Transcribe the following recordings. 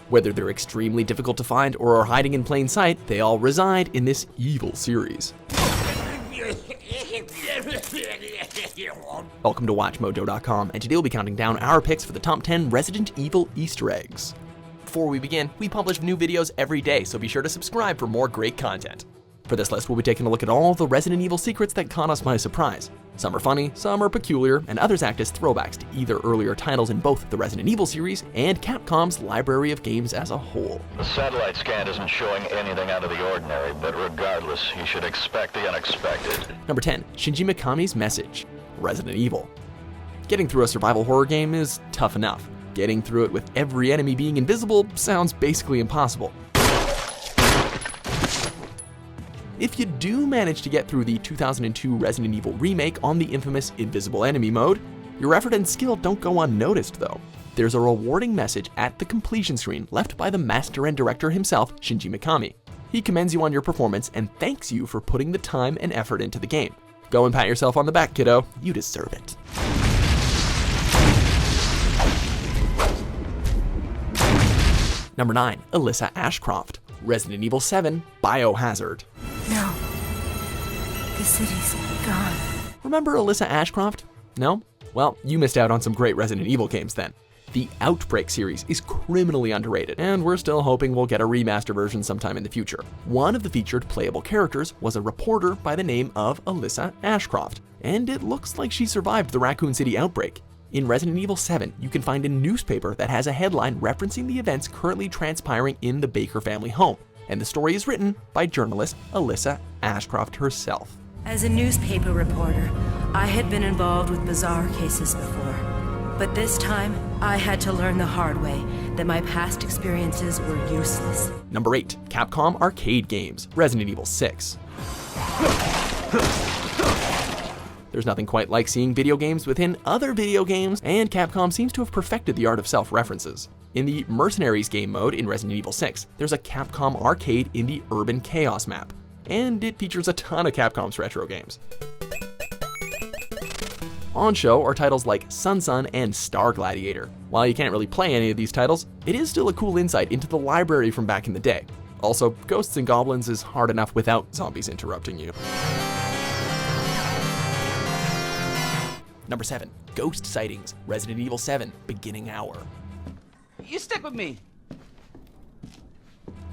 Whether they're extremely difficult to find or are hiding in plain sight, they all reside in this evil series. Welcome to WatchMojo.com, and today we'll be counting down our picks for the top 10 Resident Evil Easter eggs. Before we begin, we publish new videos every day, so be sure to subscribe for more great content. For this list, we'll be taking a look at all the Resident Evil secrets that caught us by surprise. Some are funny, some are peculiar, and others act as throwbacks to either earlier titles in both the Resident Evil series and Capcom's library of games as a whole. The satellite scan isn't showing anything out of the ordinary, but regardless, you should expect the unexpected. Number 10, Shinji Mikami's message, Resident Evil. Getting through a survival horror game is tough enough. Getting through it with every enemy being invisible sounds basically impossible. If you do manage to get through the 2002 Resident Evil remake on the infamous Invisible Enemy mode, your effort and skill don't go unnoticed though. There's a rewarding message at the completion screen left by the master and director himself, Shinji Mikami. He commends you on your performance and thanks you for putting the time and effort into the game. Go and pat yourself on the back, kiddo. You deserve it. Number 9, Alyssa Ashcroft, Resident Evil 7, Biohazard. No. The city's gone. Remember Alyssa Ashcroft? No? Well, you missed out on some great Resident Evil games then. The Outbreak series is criminally underrated, and we're still hoping we'll get a remaster version sometime in the future. One of the featured playable characters was a reporter by the name of Alyssa Ashcroft, and it looks like she survived the Raccoon City outbreak. In Resident Evil 7, you can find a newspaper that has a headline referencing the events currently transpiring in the Baker family home, and the story is written by journalist Alyssa Ashcroft herself. As a newspaper reporter, I had been involved with bizarre cases before. But this time, I had to learn the hard way that my past experiences were useless. Number 8, Capcom arcade games, Resident Evil 6. There's nothing quite like seeing video games within other video games, and Capcom seems to have perfected the art of self-references. In the Mercenaries game mode in Resident Evil 6, there's a Capcom arcade in the Urban Chaos map, and it features a ton of Capcom's retro games. On show are titles like Sun and Star Gladiator. While you can't really play any of these titles, it is still a cool insight into the library from back in the day. Also, Ghosts and Goblins is hard enough without zombies interrupting you. Number 7, Ghost Sightings, Resident Evil 7, Beginning Hour. You stick with me.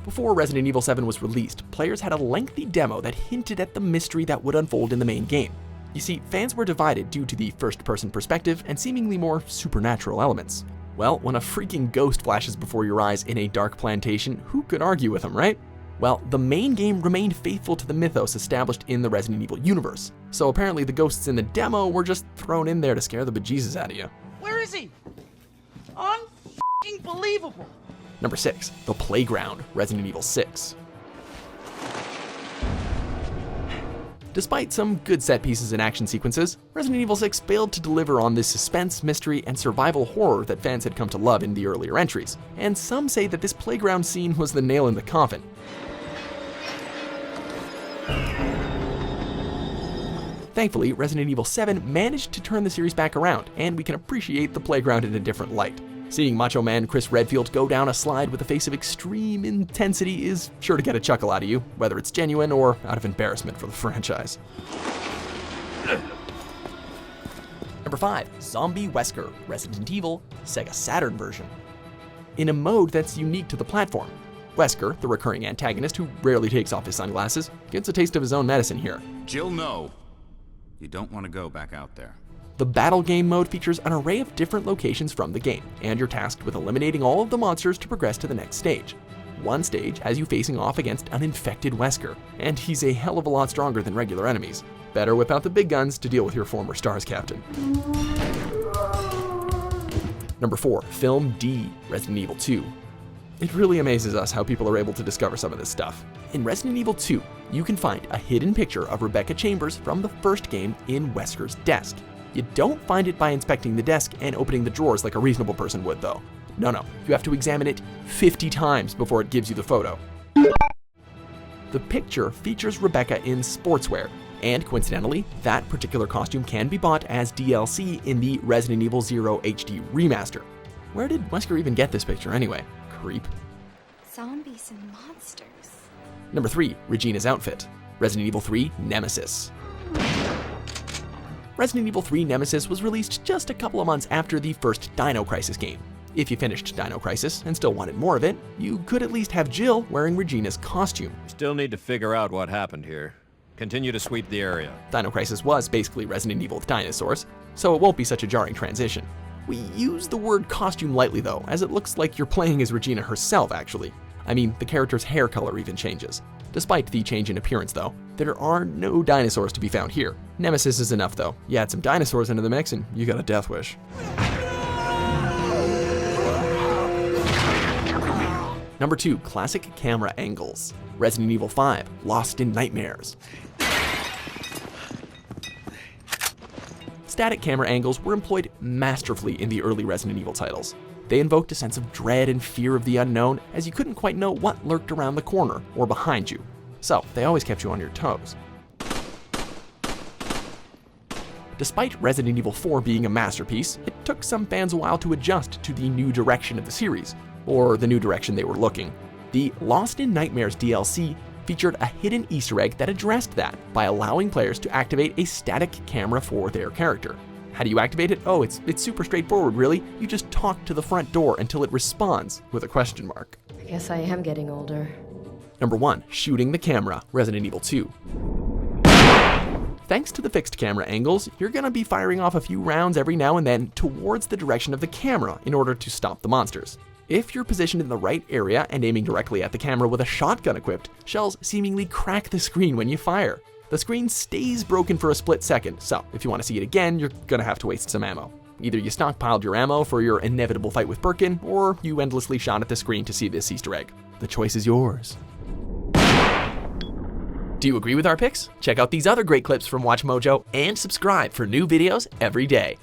Before Resident Evil 7 was released, players had a lengthy demo that hinted at the mystery that would unfold in the main game. You see, fans were divided due to the first-person perspective and seemingly more supernatural elements. Well, when a freaking ghost flashes before your eyes in a dark plantation, who could argue with them, right? Well, the main game remained faithful to the mythos established in the Resident Evil universe, so apparently the ghosts in the demo were just thrown in there to scare the bejesus out of you. Where is he? Unbelievable. Number 6, The Playground, Resident Evil 6. Despite some good set pieces and action sequences, Resident Evil 6 failed to deliver on the suspense, mystery, and survival horror that fans had come to love in the earlier entries, and some say that this playground scene was the nail in the coffin. Thankfully, Resident Evil 7 managed to turn the series back around, and we can appreciate the playground in a different light. Seeing Macho Man Chris Redfield go down a slide with a face of extreme intensity is sure to get a chuckle out of you, whether it's genuine or out of embarrassment for the franchise. Number 5, Zombie Wesker, Resident Evil, Sega Saturn version. In a mode that's unique to the platform, Wesker, the recurring antagonist who rarely takes off his sunglasses, gets a taste of his own medicine here. Jill, no. You don't want to go back out there. The battle game mode features an array of different locations from the game, and you're tasked with eliminating all of the monsters to progress to the next stage. One stage has you facing off against an infected Wesker, and he's a hell of a lot stronger than regular enemies. Better whip out the big guns to deal with your former STARS captain. Number 4, Film D, Resident Evil 2. It really amazes us how people are able to discover some of this stuff. In Resident Evil 2, you can find a hidden picture of Rebecca Chambers from the first game in Wesker's desk. You don't find it by inspecting the desk and opening the drawers like a reasonable person would though. No, you have to examine it 50 times before it gives you the photo. The picture features Rebecca in sportswear, and coincidentally, that particular costume can be bought as DLC in the Resident Evil 0 HD remaster. Where did Wesker even get this picture anyway? Creep. zombies and monsters. Number 3, Regina's outfit. Resident Evil 3 Nemesis. Resident Evil 3 Nemesis was released just a couple of months after the first Dino Crisis game. If you finished Dino Crisis and still wanted more of it, you could at least have Jill wearing Regina's costume. Still need to figure out what happened here. Continue to sweep the area. Dino Crisis was basically Resident Evil with dinosaurs, so it won't be such a jarring transition. We use the word costume lightly though, as it looks like you're playing as Regina herself actually. I mean, the character's hair color even changes. Despite the change in appearance though, there are no dinosaurs to be found here. Nemesis is enough though. You add some dinosaurs into the mix and you got a death wish. Number 2, classic camera angles. Resident Evil 5, Lost in Nightmares. Static camera angles were employed masterfully in the early Resident Evil titles. They invoked a sense of dread and fear of the unknown, as you couldn't quite know what lurked around the corner or behind you. So they always kept you on your toes. Despite Resident Evil 4 being a masterpiece, it took some fans a while to adjust to the new direction of the series, or the new direction they were looking. The Lost in Nightmares DLC featured a hidden Easter egg that addressed that by allowing players to activate a static camera for their character. How do you activate it? Oh, it's super straightforward, really. You just talk to the front door until it responds with a question mark. I guess I am getting older. Number 1, shooting the camera, Resident Evil 2. Thanks to the fixed camera angles, you're gonna be firing off a few rounds every now and then towards the direction of the camera in order to stop the monsters. If you're positioned in the right area and aiming directly at the camera with a shotgun equipped, shells seemingly crack the screen when you fire. The screen stays broken for a split second, so if you want to see it again, you're gonna have to waste some ammo. Either you stockpiled your ammo for your inevitable fight with Birkin, or you endlessly shot at the screen to see this Easter egg. The choice is yours. Do you agree with our picks? Check out these other great clips from WatchMojo and subscribe for new videos every day.